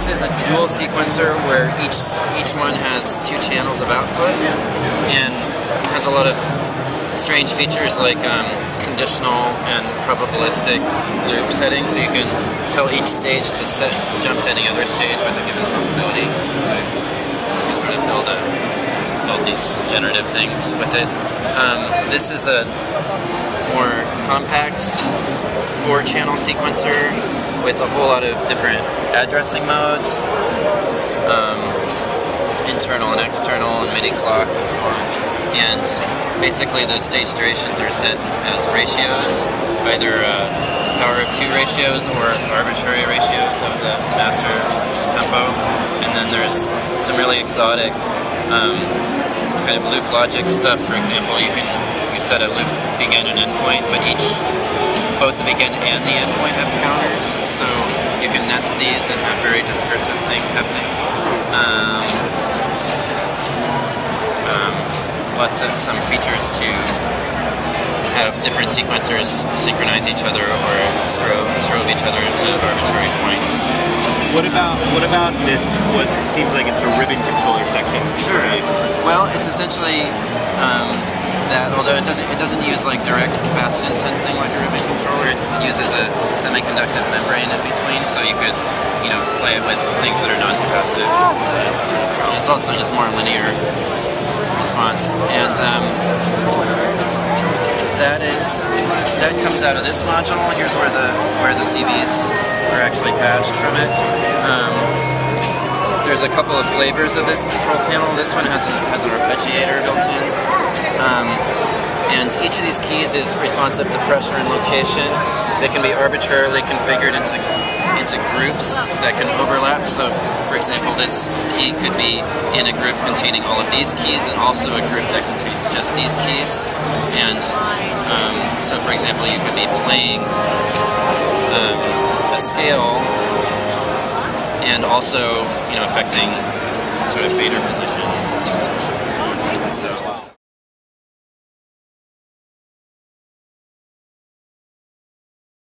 this is a dual sequencer where each one has 2 channels of output and has a lot of strange features like conditional and probabilistic loop settings, so you can tell each stage to jump to any other stage with a given probability. So you can sort of build these generative things with it. This is a more compact 4-channel sequencer with a whole lot of different addressing modes, internal and external, and MIDI clock, and so on. And basically those stage durations are set as ratios, either power of 2 ratios or arbitrary ratios of the master tempo. And then there's some really exotic kind of loop logic stuff. For example, you set a loop begin and end point, but both the begin and the end point have counters, so you can nest these and have very discursive things happening. Some features to have different sequencers synchronize each other or strobe each other into arbitrary points. What about this? What seems like it's a ribbon controller section? Sure. Right? Well, it's essentially that. Although it doesn't use like direct capacitance sensing like a ribbon controller. It uses a semiconductive membrane in between, so you could play it with things that are non-capacitive. It's also just more linear response, and that comes out of this module. Here's where the CVs are actually patched from it. There's a couple of flavors of this control panel. This one has an arpeggiator built in, and each of these keys is responsive to pressure and location. They can be arbitrarily configured into groups that can overlap. So, for example, this key could be in a group containing all of these keys, and also a group that contains just these keys. And so, for example, you could be playing a scale and also, affecting sort of fader position. So.